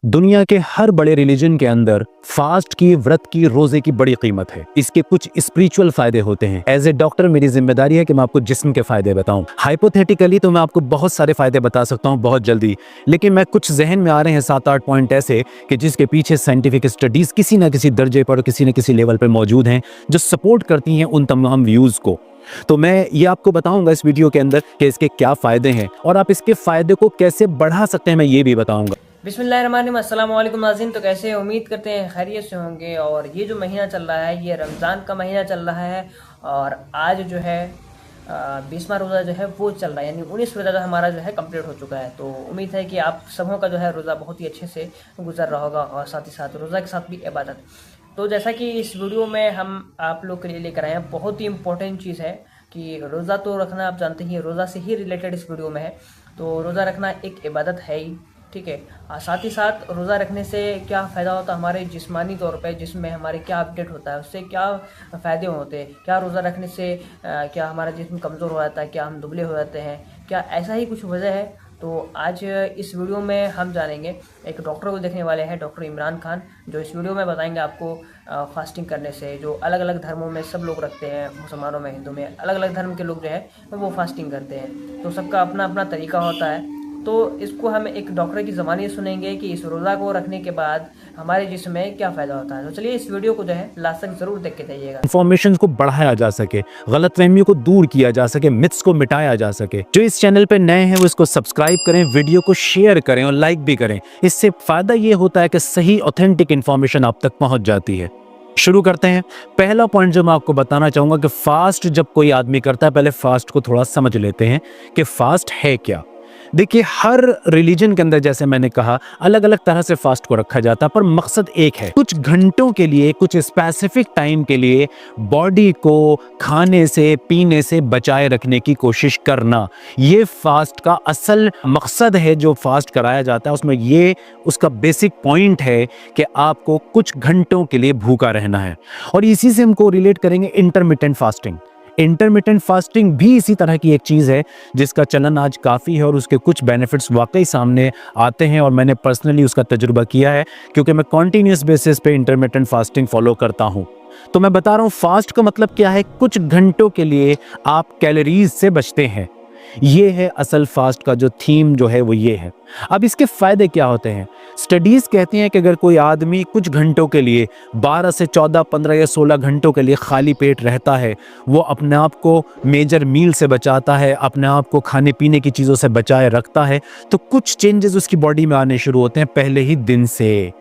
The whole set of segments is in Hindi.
दुनिया के हर बड़े रिलीजन के अंदर फास्ट की, व्रत की, रोजे की बड़ी कीमत है। इसके कुछ स्पिरिचुअल फायदे होते हैं। एज ए डॉक्टर मेरी जिम्मेदारी है कि मैं आपको जिस्म के फायदे बताऊं। हाइपोथेटिकली तो मैं आपको बहुत सारे फायदे बता सकता हूं बहुत जल्दी, लेकिन मैं कुछ जहन में आ रहे हैं 7-8 पॉइंट ऐसे कि जिसके पीछे साइंटिफिक स्टडीज किसी ना किसी दर्जे पर, किसी न किसी लेवल पर मौजूद हैं, जो सपोर्ट करती हैं उन तमाम व्यूज को। तो मैं ये आपको बताऊंगा इस वीडियो के अंदर कि इसके क्या फायदे हैं और आप इसके फायदे को कैसे बढ़ा सकते हैं, मैं ये भी बताऊंगा। बिस्मिल्लाहिर्रहमानिर्रहीम, अस्सलाम वालेकुम नाज़रीन। तो कैसे हैं? उम्मीद करते हैं खैरियत से होंगे। और ये जो महीना चल रहा है ये रमज़ान का महीना चल रहा है और आज जो है 20वां रोज़ा जो है वो चल रहा है, यानी 19 रोज़ा हमारा जो है कंप्लीट हो चुका है। तो उम्मीद है कि आप सबों का जो है रोज़ा बहुत ही अच्छे से गुजर रहा होगा और साथ ही साथ रोज़ा के साथ भी इबादत। तो जैसा कि इस वीडियो में हम आप लोग के लिए लेकर आए हैं, बहुत ही इंपॉर्टेंट चीज़ है कि रोज़ा तो रखना आप जानते ही, रोज़ा से ही रिलेटेड इस वीडियो में है। तो रोज़ा रखना एक इबादत है ही, ठीक है। साथ ही साथ रोज़ा रखने से क्या फ़ायदा होता है हमारे जिस्मानी तौर पे, जिसमें हमारे क्या अपडेट होता है, उससे क्या फ़ायदे होते हैं, क्या रोज़ा रखने से क्या हमारा जिस्म कमज़ोर हो जाता है, क्या हम दुबले हो जाते हैं, क्या ऐसा ही कुछ वजह है। तो आज इस वीडियो में हम जानेंगे, एक डॉक्टर को देखने वाले हैं, डॉक्टर इमरान खान, जो इस वीडियो में बताएंगे आपको फास्टिंग करने से, जो अलग अलग धर्मों में सब लोग रखते हैं, मुसलमानों में, हिंदू में, अलग अलग धर्म के लोग जो है वो फास्टिंग करते हैं। तो सबका अपना अपना तरीका होता है। तो इसको हम एक डॉक्टर की ज़बानी सुनेंगे कि इस रोज़ा को रखने के बाद हमारे जिस्म में क्या फ़ायदा होता है। तो चलिए इस वीडियो को जो है लास्ट तक ज़रूर देख के जाइएगा। इंफॉर्मेशन को बढ़ाया जा सके, गलतफहमियों को दूर किया जा सके, मिथ्स को मिटाया जा सके। जो इस चैनल पे नए हैं वो इसको सब्सक्राइब करें, वीडियो को शेयर करें और लाइक भी करें। इससे फ़ायदा ये होता है कि सही ऑथेंटिक इन्फॉर्मेशन आप तक पहुँच जाती है। शुरू करते हैं। पहला पॉइंट जो मैं आपको बताना चाहूँगा कि फास्ट जब कोई आदमी करता है, पहले फास्ट को थोड़ा समझ लेते हैं कि फास्ट है क्या। देखिए, हर रिलीजन के अंदर जैसे मैंने कहा अलग अलग तरह से फास्ट को रखा जाता है, पर मकसद एक है। कुछ घंटों के लिए, कुछ स्पेसिफिक टाइम के लिए बॉडी को खाने से, पीने से बचाए रखने की कोशिश करना, ये फास्ट का असल मकसद है। जो फास्ट कराया जाता है उसमें ये उसका बेसिक पॉइंट है कि आपको कुछ घंटों के लिए भूखा रहना है। और इसी से हमको रिलेट करेंगे इंटरमिटेंट फास्टिंग। इंटरमिटेंट फास्टिंग भी इसी तरह की एक चीज़ है जिसका चलन आज काफ़ी है और उसके कुछ बेनिफिट्स वाकई सामने आते हैं और मैंने पर्सनली उसका तजुर्बा किया है, क्योंकि मैं कॉन्टीन्यूस बेसिस पे इंटरमिटेंट फास्टिंग फॉलो करता हूँ। तो मैं बता रहा हूँ फास्ट का मतलब क्या है। कुछ घंटों के लिए आप कैलोरीज से बचते हैं। ये है असल फास्ट का जो थीम जो है वो ये है। अब इसके फायदे क्या होते हैं। स्टडीज कहती हैं कि अगर कोई आदमी कुछ घंटों के लिए 12 से 14, 15 या 16 घंटों के लिए खाली पेट रहता है, वो अपने आप को मेजर मील से बचाता है, अपने आप को खाने पीने की चीज़ों से बचाए रखता है, तो कुछ चेंजेस उसकी बॉडी में आने शुरू होते हैं पहले ही दिन से।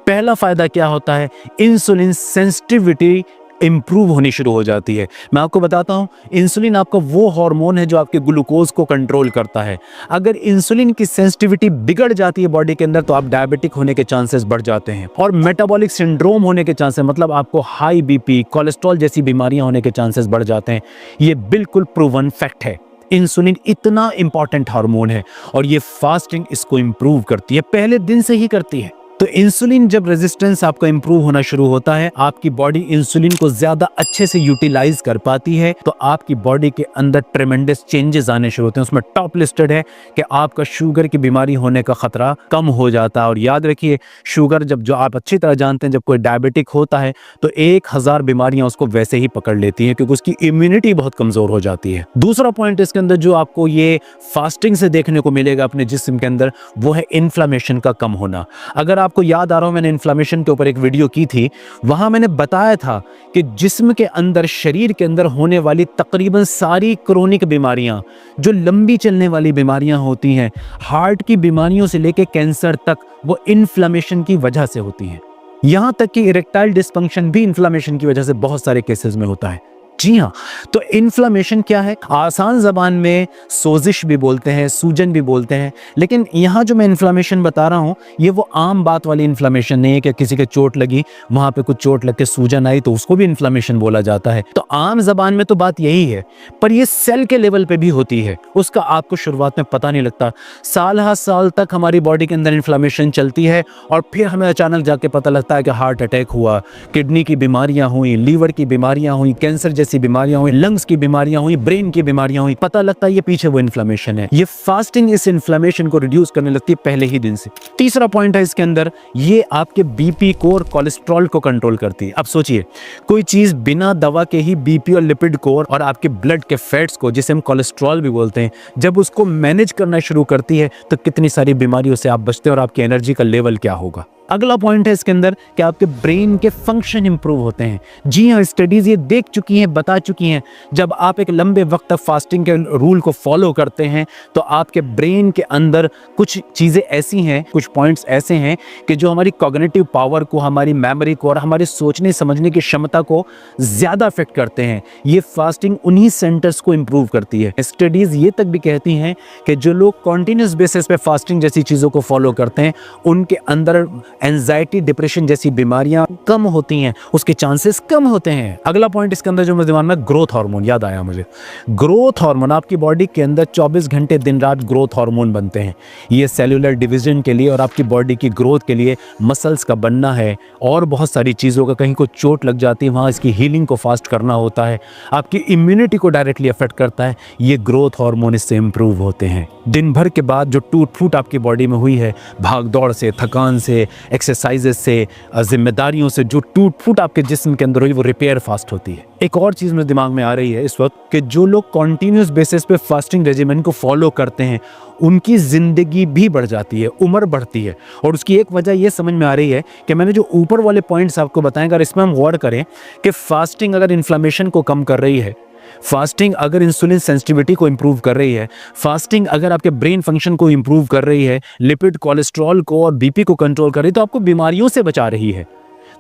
पहला फायदा क्या होता है, इंसुलिन सेंसिटिविटी इंप्रूव होनी शुरू हो जाती है। मैं आपको बताता हूं, इंसुलिन आपका वो हार्मोन है जो आपके ग्लूकोज को कंट्रोल करता है। अगर इंसुलिन की सेंसिटिविटी बिगड़ जाती है बॉडी के अंदर तो आप डायबिटिक होने के चांसेस बढ़ जाते हैं और मेटाबॉलिक सिंड्रोम होने के चांसेस, मतलब आपको हाई बीपी, कोलेस्ट्रॉल जैसी बीमारियां होने के चांसेस बढ़ जाते हैं। ये बिल्कुल प्रूवन फैक्ट है। इंसुलिन इतना इंपॉर्टेंट हार्मोन है और ये फास्टिंग इसको इंप्रूव करती है, पहले दिन से ही करती है। तो इंसुलिन जब रेजिस्टेंस आपका इंप्रूव होना शुरू होता है, आपकी बॉडी इंसुलिन को ज्यादा अच्छे से यूटिलाइज कर पाती है, तो आपकी बॉडी के अंदर ट्रेमेंडस चेंजेस आने शुरू होते हैं। उसमें टॉप लिस्टेड है कि आपका शुगर की बीमारी होने का खतरा कम हो जाता है। और याद रखिए, शुगर जब, जो आप अच्छी तरह जानते हैं, जब कोई डायबिटिक होता है तो 1000 बीमारियां उसको वैसे ही पकड़ लेती हैं, क्योंकि उसकी इम्यूनिटी बहुत कमजोर हो जाती है। दूसरा पॉइंट इसके अंदर जो आपको ये फास्टिंग से देखने को मिलेगा अपने जिस्म के अंदर, वो है इन्फ्लेमेशन का कम होना। अगर आपको याद आ रहा हो, मैंने इन्फ्लेमेशन के ऊपर एक वीडियो की थी, वहां मैंने बताया था कि जिस्म के अंदर, शरीर के अंदर होने वाली तकरीबन सारी क्रोनिक बीमारियां, जो लंबी चलने वाली बीमारियां होती हैं, हार्ट की बीमारियों से लेकर कैंसर तक, वो इन्फ्लेमेशन की वजह से होती हैं। यहां तक कि इरेक्टाइल डिस्फंक्शन भी इन्फ्लेमेशन की वजह से बहुत सारे केसेस में होता है। जी हाँ, तो इन्फ्लेमेशन क्या है, आसान जबान में सोजिश भी बोलते हैं, सूजन भी बोलते हैं, लेकिन यहाँ जो मैं इन्फ्लेमेशन बता रहा हूँ ये वो आम बात वाली इन्फ्लेमेशन नहीं है कि किसी के चोट लगी, वहाँ पे कुछ चोट लग के सूजन आई तो उसको भी इन्फ्लेमेशन बोला जाता है। तो आम जबान में तो बात यही है, पर ये सेल के लेवल पे भी होती है। उसका आपको शुरुआत में पता नहीं लगता, साल हर साल तक हमारी बॉडी के अंदर इन्फ्लेमेशन चलती है और फिर हमें अचानक जाके पता लगता है कि हार्ट अटैक हुआ, किडनी की बीमारियाँ हुई, लीवर की बीमारियाँ हुई, कैंसर जैसी बीमारियां हुई, लंग्स की बीमारियां हुई, ब्रेन की बीमारियां हुई, पता लगता है ये पीछे वो इन्फ्लेमेशन है। ये फास्टिंग इस इन्फ्लेमेशन को रिड्यूस करने लगती है पहले ही दिन से। तीसरा पॉइंट है इसके अंदर, ये आपके बीपी को और कोलेस्ट्रॉल को कंट्रोल करती है। अब सोचिए, कोई चीज बिना दवा के ही बीपी और लिपिड को और आपके ब्लड के फैट्स को, जिसे हम कोलेस्ट्रॉल भी बोलते हैं, जब उसको मैनेज करना शुरू करती है तो कितनी सारी बीमारियों से आप बचते हैं और आपकी एनर्जी का लेवल क्या होगा। अगला पॉइंट है इसके अंदर कि आपके ब्रेन के फंक्शन इंप्रूव होते हैं। जी हाँ, स्टडीज ये देख चुकी हैं, बता चुकी हैं, जब आप एक लंबे वक्त तक फास्टिंग के रूल को फॉलो करते हैं तो आपके ब्रेन के अंदर कुछ चीज़ें ऐसी हैं, कुछ पॉइंट्स ऐसे हैं कि जो हमारी कॉग्निटिव पावर को, हमारी मेमोरी को और हमारे सोचने समझने की क्षमता को ज़्यादा अफेक्ट करते हैं। ये फास्टिंग उन्हीं सेंटर्स को इम्प्रूव करती है। स्टडीज़ ये तक भी कहती हैं कि जो लोग कॉन्टीन्यूस बेसिस पे फास्टिंग जैसी चीज़ों को फॉलो करते हैं, उनके अंदर एंजाइटी, डिप्रेशन जैसी बीमारियां कम होती हैं, उसके चांसेस कम होते हैं। अगला पॉइंट इसके अंदर जो मेरे दिमाग में, ग्रोथ हार्मोन याद आया मुझे। ग्रोथ हार्मोन, आपकी बॉडी के अंदर 24 घंटे दिन रात ग्रोथ हार्मोन बनते हैं। ये सेलुलर डिवीजन के लिए और आपकी बॉडी की ग्रोथ के लिए, मसल्स का बनना है और बहुत सारी चीज़ों का, कहीं को चोट लग जाती है वहाँ इसकी हीलिंग को फास्ट करना होता है, आपकी इम्यूनिटी को डायरेक्टली अफेक्ट करता है। ये ग्रोथ हार्मोन इससे इम्प्रूव होते हैं। दिन भर के बाद जो टूट फूट आपकी बॉडी में हुई है, भाग दौड़ से, थकान से, एक्सरसाइजेस से, जिम्मेदारियों से जो टूट फूट आपके जिस्म के अंदर हुई, वो रिपेयर फास्ट होती है। एक और चीज़ मेरे दिमाग में आ रही है इस वक्त कि जो लोग कॉन्टीन्यूस बेसिस पे फास्टिंग रेजिमेंट को फॉलो करते हैं, उनकी ज़िंदगी भी बढ़ जाती है, उम्र बढ़ती है। और उसकी एक वजह ये समझ में आ रही है कि मैंने जो ऊपर वाले पॉइंट्स आपको बताएं, अगर इसमें हम गौर करें कि फास्टिंग अगर इन्फ्लेमेशन को कम कर रही है, फास्टिंग अगर इंसुलिन सेंसिटिविटी को इंप्रूव कर रही है, फास्टिंग अगर आपके ब्रेन फंक्शन को इंप्रूव कर रही है, लिपिड, कोलेस्ट्रॉल को और बीपी को कंट्रोल कर रही है, तो आपको बीमारियों से बचा रही है।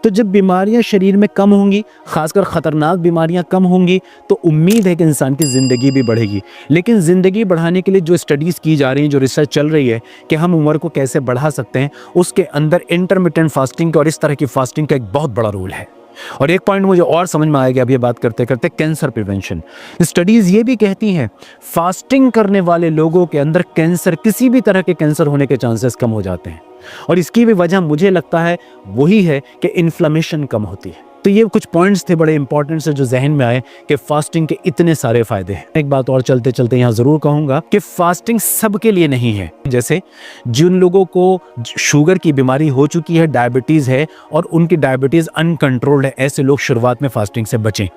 तो जब बीमारियां शरीर में कम होंगी, खासकर ख़तरनाक बीमारियां कम होंगी, तो उम्मीद है कि इंसान की ज़िंदगी भी बढ़ेगी। लेकिन ज़िंदगी बढ़ाने के लिए जो स्टडीज़ की जा रही हैं, जो रिसर्च चल रही है कि हम उम्र को कैसे बढ़ा सकते हैं, उसके अंदर इंटरमिटेंट फास्टिंग का और इस तरह की फास्टिंग का एक बहुत बड़ा रोल है। और एक पॉइंट मुझे और समझ में आएगा अब ये बात करते करते, कैंसर प्रिवेंशन। स्टडीज़ ये भी कहती हैं फास्टिंग करने वाले लोगों के अंदर कैंसर, किसी भी तरह के कैंसर होने के चांसेस कम हो जाते हैं। और इसकी भी वजह मुझे लगता है वही है कि इन्फ्लेमेशन कम होती है। तो ये कुछ पॉइंट्स थे बड़े इंपॉर्टेंट से जो जहन में आए कि फास्टिंग के इतने सारे फायदे हैं। एक बात और चलते चलते यहाँ ज़रूर कहूँगा कि फास्टिंग सबके लिए नहीं है। जैसे जिन लोगों को शुगर की बीमारी हो चुकी है, डायबिटीज़ है और उनकी डायबिटीज़ अनकंट्रोल्ड है, ऐसे लोग शुरुआत में फास्टिंग से बचें।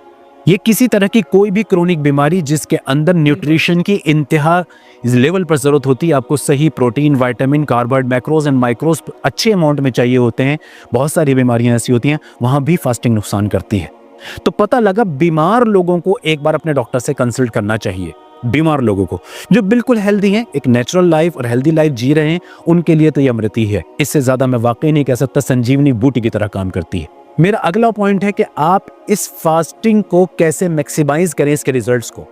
ये किसी तरह की कोई भी क्रोनिक बीमारी जिसके अंदर न्यूट्रिशन की इंतहा लेवल पर ज़रूरत होती है, आपको सही protein, vitamin, carbohydrate, macros and माइक्रोज अच्छे अमाउंट में चाहिए होते हैं, बहुत सारी बीमारियां ऐसी होती हैं, वहाँ भी फास्टिंग नुकसान करती है। तो पता लगा बीमार लोगों को एक बार अपने डॉक्टर से कंसल्ट करना चाहिए। बीमार लोगों को जो बिल्कुल हेल्दी हैं, एक नेचुरल लाइफ और हेल्दी लाइफ जी रहे हैं, उनके लिए तो ये अमृत ही है। इससे ज़्यादा मैं वाकई नहीं कह सकता, संजीवनी बूटी की तरह काम करती है। मेरा अगला पॉइंट है कि आप इस फास्टिंग को कैसे मैक्सिमाइज करें, इसके रिजल्ट्स को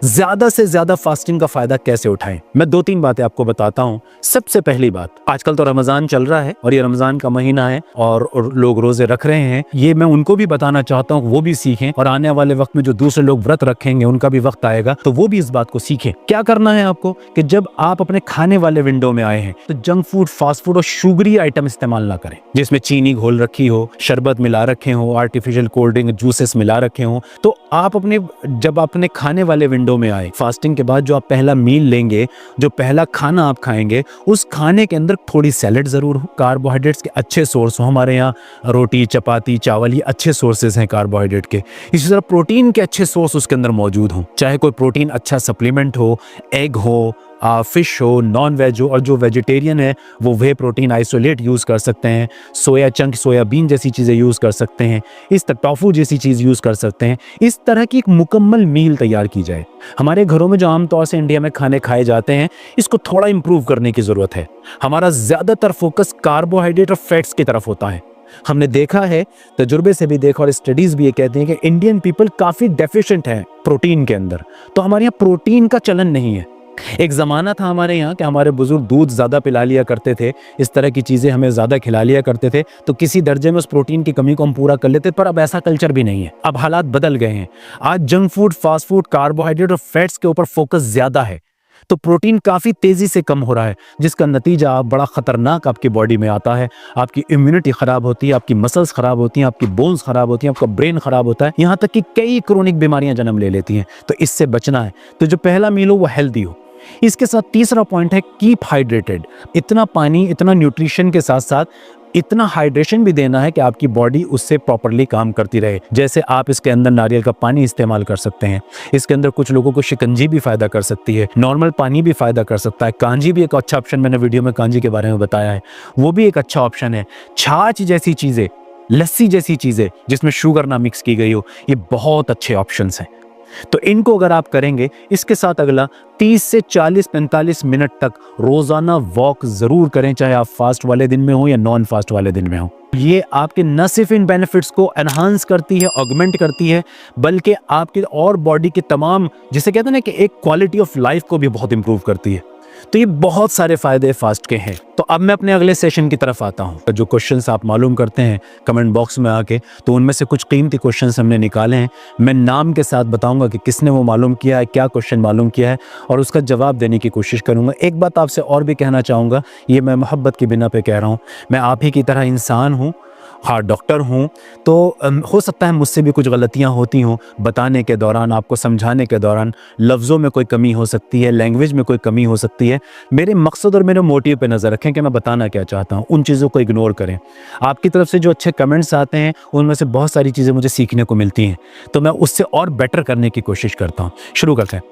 ज्यादा से ज्यादा फास्टिंग का फायदा कैसे उठाएं। मैं 2-3 बातें आपको बताता हूं। सबसे पहली बात, आजकल तो रमजान चल रहा है और ये रमजान का महीना है और लोग रोजे रख रहे हैं, ये मैं उनको भी बताना चाहता हूं, वो भी सीखें और आने वाले वक्त में जो दूसरे लोग व्रत रखेंगे उनका भी वक्त आएगा तो वो भी इस बात को सीखें। क्या करना है आपको कि जब आप अपने खाने वाले विंडो में आए हैं तो जंक फूड, फास्ट फूड और शुगरी आइटम इस्तेमाल ना करें, जिसमें चीनी घोल रखी हो, शरबत मिला रखे हो, आर्टिफिशियल कोल्ड ड्रिंक, जूसेस मिला रखे हो। तो आप जब अपने खाने वाले विंडो में आए, फास्टिंग के बाद जो आप पहला मील लेंगे, जो पहला खाना आप खाएंगे, उस खाने के अंदर थोड़ी सैलेड जरूर हो, कार्बोहाइड्रेट्स के अच्छे सोर्स हो। हमारे यहाँ रोटी, चपाती, चावल ये अच्छे सोर्सेज हैं कार्बोहाइड्रेट के। इसी तरह प्रोटीन के अच्छे सोर्स उसके अंदर मौजूद हों, चाहे कोई प्रोटीन अच्छा सप्लीमेंट हो, एग हो, फिश हो, नॉन वेज हो, और जो वेजिटेरियन है वो वे प्रोटीन आइसोलेट यूज़ कर सकते हैं, सोया चंक, सोयाबीन जैसी चीज़ें यूज़ कर सकते हैं, इस तरह टोफू जैसी चीज़ यूज़ कर सकते हैं। इस तरह की एक मुकम्मल मील तैयार की जाए। हमारे घरों में जो आमतौर से इंडिया में खाने खाए जाते हैं, इसको थोड़ा इम्प्रूव करने की ज़रूरत है। हमारा ज़्यादातर फोकस कार्बोहाइड्रेट और फैट्स की तरफ होता है। हमने देखा है, तजुर्बे से भी देखा और स्टडीज़ भी ये कहती हैं कि इंडियन पीपल काफ़ी डेफिशिएंट हैं प्रोटीन के अंदर। तो हमारे यहाँ प्रोटीन का चलन नहीं है। एक ज़माना था हमारे यहाँ कि हमारे बुजुर्ग दूध ज़्यादा पिला लिया करते थे, इस तरह की चीज़ें हमें ज़्यादा खिला लिया करते थे, तो किसी दर्जे में उस प्रोटीन की कमी को हम पूरा कर लेते। पर अब ऐसा कल्चर भी नहीं है, अब हालात बदल गए हैं। आज junk food, fast food, carbohydrate और फैट्स के ऊपर फोकस ज़्यादा है। तो प्रोटीन काफ़ी तेज़ी से कम हो रहा है, जिसका नतीजा बड़ा ख़तरनाक आपकी बॉडी में आता है। आपकी इम्यूनिटी ख़राब होती है, आपकी मसल्स ख़राब होती हैं, आपकी बोन्स ख़राब होती हैं, आपका ब्रेन ख़राब होता है, यहाँ तक कि कई क्रोनिक बीमारियाँ जन्म ले लेती हैं। तो इससे बचना है तो जो पहला मील हो वो हेल्दी हो। इसके साथ तीसरा पॉइंट है कीप हाइड्रेटेड। इतना पानी, इतना न्यूट्रिशन के साथ साथ इतना हाइड्रेशन भी देना है कि आपकी बॉडी उससे प्रॉपरली काम करती रहे। जैसे आप इसके अंदर नारियल का पानी इस्तेमाल कर सकते हैं, इसके अंदर कुछ लोगों को शिकंजी भी फ़ायदा कर सकती है, नॉर्मल पानी भी फ़ायदा कर सकता है, कांजी भी एक अच्छा ऑप्शन, मैंने वीडियो में कांजी के बारे में बताया है, वो भी एक अच्छा ऑप्शन है। छाछ जैसी चीज़ें, लस्सी जैसी चीज़ें जिसमें शुगर ना मिक्स की गई हो, ये बहुत अच्छे ऑप्शंस हैं। तो इनको अगर आप करेंगे, इसके साथ अगला 30 से 40-45 मिनट तक रोज़ाना वॉक ज़रूर करें, चाहे आप फास्ट वाले दिन में हो या नॉन फास्ट वाले दिन में हो। ये आपके न सिर्फ इन बेनिफिट्स को एनहांस करती है, ऑगमेंट करती है, बल्कि आपके और बॉडी के तमाम, जिसे कहते हैं ना कि एक क्वालिटी ऑफ लाइफ को भी बहुत इंप्रूव करती है। तो ये बहुत सारे फ़ायदे फास्ट के हैं। तो अब मैं अपने अगले सेशन की तरफ आता हूँ। जो क्वेश्चंस आप मालूम करते हैं कमेंट बॉक्स में आके, तो उनमें से कुछ कीमती क्वेश्चंस हमने निकाले हैं। मैं नाम के साथ बताऊंगा कि किसने वो मालूम किया है, क्या क्वेश्चन मालूम किया है, और उसका जवाब देने की कोशिश करूँगा। एक बात आपसे और भी कहना चाहूँगा, ये मैं मोहब्बत की बिना पे कह रहा हूँ, मैं आप ही की तरह इंसान हूँ, हाँ डॉक्टर हूँ, तो हो सकता है मुझसे भी कुछ गलतियाँ होती हों, बताने के दौरान, आपको समझाने के दौरान लफ्ज़ों में कोई कमी हो सकती है, लैंग्वेज में कोई कमी हो सकती है। मेरे मकसद और मेरे मोटिव पे नज़र रखें कि मैं बताना क्या चाहता हूँ, उन चीज़ों को इग्नोर करें। आपकी तरफ से जो अच्छे कमेंट्स आते हैं उनमें से बहुत सारी चीज़ें मुझे सीखने को मिलती हैं, तो मैं उससे और बेटर करने की कोशिश करता हूँ। शुरू करते हैं।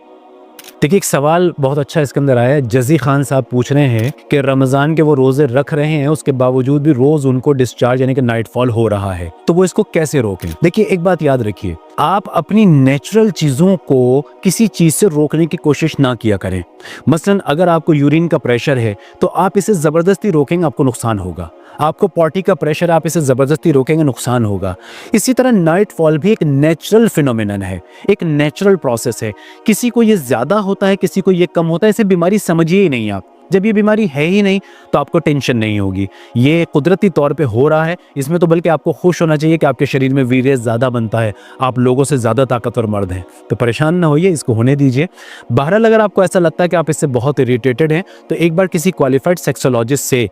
देखिए, एक सवाल बहुत अच्छा इसके अंदर आया है। जज़ी खान साहब पूछ रहे हैं कि रमज़ान के वो रोज़े रख रहे हैं, उसके बावजूद भी रोज़ उनको डिस्चार्ज यानी कि नाइटफॉल हो रहा है, तो वो इसको कैसे रोकें। देखिए, एक बात याद रखिए, आप अपनी नेचुरल चीज़ों को किसी चीज़ से रोकने की कोशिश ना किया करें। मसलन अगर आपको यूरिन का प्रेशर है तो आप इसे ज़बरदस्ती रोकेंगे, आपको नुकसान होगा। आपको पॉटी का प्रेशर, आप इसे ज़बरदस्ती रोकेंगे, नुकसान होगा। इसी तरह नाइटफॉल भी एक नेचुरल फिनोमेनन है, एक नेचुरल प्रोसेस है। किसी को ये ज़्यादा होता है, किसी को ये कम होता है, इसे बीमारी समझिए ही नहीं आप। जब ये बीमारी है ही नहीं तो आपको टेंशन नहीं होगी, ये कुदरती तौर पे हो रहा है। इसमें तो बल्कि आपको खुश होना चाहिए कि आपके शरीर में वीर्य ज़्यादा बनता है, आप लोगों से ज़्यादा ताकतवर मर्द हैं, तो परेशान ना होइए, इसको होने दीजिए। बहरहाल अगर आपको ऐसा लगता है कि आप इससे बहुत इरिटेटेड हैं, तो एक बार किसी क्वालिफाइड सेक्सोलॉजिस्ट से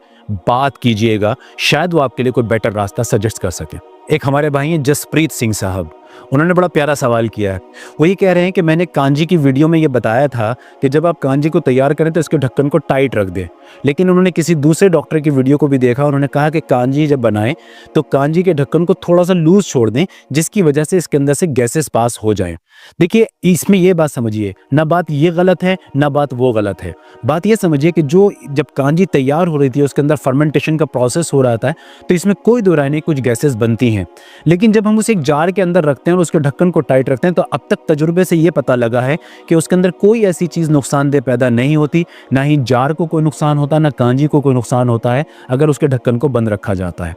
बात कीजिएगा, शायद वो आपके लिए कोई बेटर रास्ता सजेस्ट कर सके। एक हमारे भाई हैं जसप्रीत सिंह साहब, उन्होंने बड़ा प्यारा सवाल किया है। वो ये कह रहे हैं कि मैंने कांजी की वीडियो में ये बताया था कि जब आप कांजी को तैयार करें तो इसके ढक्कन को टाइट रख दें, लेकिन उन्होंने किसी दूसरे डॉक्टर की वीडियो को भी देखा, उन्होंने कहा कि कांजी जब बनाएं तो कांजी के ढक्कन को थोड़ा सा लूज छोड़ दें, जिसकी वजह से इसके अंदर से गैसेस पास हो जाएं। देखिए, इसमें ये बात समझिए, ना बात ये गलत है ना बात वो गलत है। बात ये समझिए कि जो जब कांजी तैयार हो रही थी उसके अंदर फर्मेंटेशन का प्रोसेस हो रहा था, तो इसमें कोई दो राय नहीं, कुछ गैसेस बनती हैं। लेकिन जब हम उसे एक जार के अंदर रखते हैं और उसके ढक्कन को टाइट रखते हैं, तो अब तक तजुर्बे से ये पता लगा है कि उसके अंदर कोई ऐसी चीज़ नुकसानदेह पैदा नहीं होती, ना ही जार को कोई नुकसान होता, ना कांजी को कोई नुकसान होता है अगर उसके ढक्कन को बंद रखा जाता है।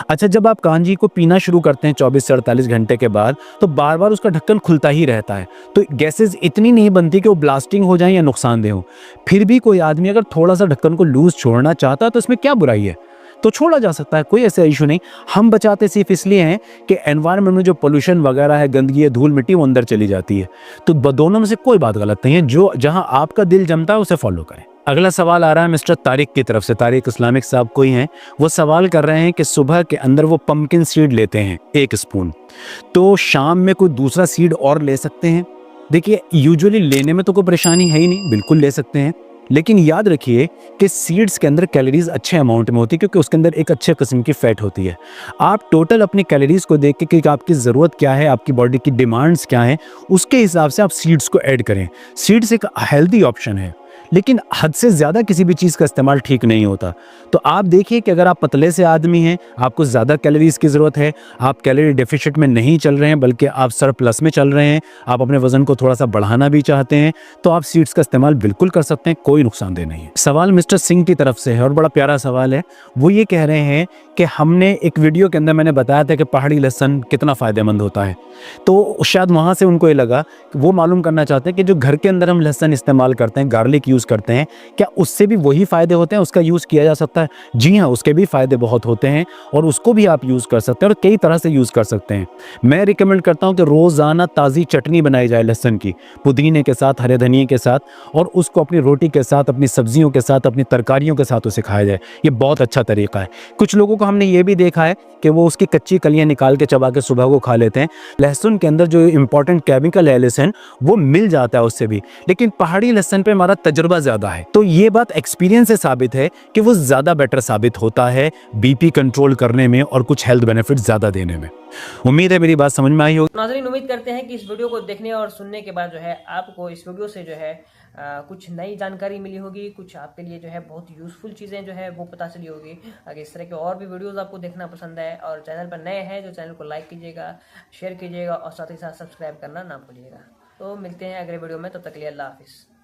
अच्छा, जब आप कांजी को पीना शुरू करते हैं 24 से 48 घंटे के बाद, तो बार बार उसका ढक्कन खुलता ही रहता है, तो गैसेस इतनी नहीं बनती कि वो ब्लास्टिंग हो जाए या नुकसानदेह हो। फिर भी कोई आदमी अगर थोड़ा सा ढक्कन को लूज छोड़ना चाहता है तो इसमें क्या बुराई है, तो छोड़ा जा सकता है, कोई ऐसा इशू नहीं। हम बचाते सिर्फ इसलिए हैं कि एनवायरनमेंट में जो पोल्यूशन वगैरह है, गंदगी है, धूल मिट्टी, वो अंदर चली जाती है। तो दोनों में से कोई बात गलत नहीं है, जो जहां आपका दिल जमता है उसे फॉलो करें। अगला सवाल आ रहा है मिस्टर तारिक की तरफ से, तारिक इस्लामिक साहब कोई हैं, वो सवाल कर रहे हैं कि सुबह के अंदर वो पंपकिन सीड लेते हैं 1 स्पून, तो शाम में कोई दूसरा सीड और ले सकते हैं। देखिए, यूजुअली लेने में तो कोई परेशानी है ही नहीं, बिल्कुल ले सकते हैं, लेकिन याद रखिए कि सीड्स के अंदर कैलोरीज अच्छे अमाउंट में होती है, क्योंकि उसके अंदर एक अच्छे किस्म की फैट होती है। आप टोटल अपनी कैलोरीज को देख के कि आपकी ज़रूरत क्या है, आपकी बॉडी की डिमांड्स क्या हैं, उसके हिसाब से आप सीड्स को ऐड करें। सीड्स एक हेल्दी ऑप्शन है, लेकिन हद से ज़्यादा किसी भी चीज़ का इस्तेमाल ठीक नहीं होता। तो आप देखिए कि अगर आप पतले से आदमी हैं, आपको ज़्यादा कैलोरीज़ की ज़रूरत है, आप कैलोरी डेफिशिट में नहीं चल रहे हैं बल्कि आप सरप्लस में चल रहे हैं, आप अपने वज़न को थोड़ा सा बढ़ाना भी चाहते हैं, तो आप सीड्स का इस्तेमाल बिल्कुल कर सकते हैं, कोई नुकसानदेह नहीं है। सवाल मिस्टर सिंह की तरफ से है और बड़ा प्यारा सवाल है। वो ये कह रहे हैं कि हमने एक वीडियो के अंदर मैंने बताया था कि पहाड़ी लहसुन कितना फ़ायदेमंद होता है, तो शायद वहाँ से उनको ये लगा, वो मालूम करना चाहते हैं कि जो घर के अंदर हम लहसुन इस्तेमाल करते हैं, गार्लिक यूज़ यूज़ करते हैं, क्या उससे भी वही फ़ायदे होते हैं, उसका यूज़ किया जा सकता है? जी हाँ, उसके भी फ़ायदे बहुत होते हैं और उसको भी आप यूज़ कर सकते हैं और कई तरह से यूज़ कर सकते हैं। मैं रिकमेंड करता हूँ कि रोज़ाना ताज़ी चटनी बनाई जाए लहसुन की, पुदीने के साथ, हरे धनिये के साथ, और उसको अपनी रोटी के साथ, अपनी सब्जियों के साथ, अपनी तरकारियों के साथ उसे खाया जाए। ये बहुत अच्छा तरीका है। कुछ लोगों को हमने ये भी देखा है कि वो उसकी कच्ची कलियाँ निकाल के चबा के सुबह को खा लेते हैं। लहसुन के अंदर जो इम्पोर्टेंट केमिकल है लिसिन, वो मिल जाता है उससे भी, लेकिन पहाड़ी लहसुन पे हमारा तजुर्बा ज़्यादा है, तो ये बात एक्सपीरियंस से साबित है कि वो ज़्यादा बेटर साबित होता है बीपी कंट्रोल करने में और कुछ हेल्थ बेनिफिट ज़्यादा देने में। उम्मीद है मेरी बात समझ में आई होगी। नाज़रीन, उम्मीद करते हैं कि इस वीडियो को देखने और सुनने के बाद जो है आपको इस वीडियो से जो है कुछ नई जानकारी मिली होगी, कुछ आपके लिए जो है बहुत यूज़फुल चीज़ें जो है वो पता चली होगी। अगर इस तरह के और भी वीडियोस आपको देखना पसंद है और चैनल पर नए हैं, जो चैनल को लाइक कीजिएगा, शेयर कीजिएगा और साथ ही साथ सब्सक्राइब करना ना भूलिएगा। तो मिलते हैं अगले वीडियो में, तब तक के लिए अल्लाह हाफिज़।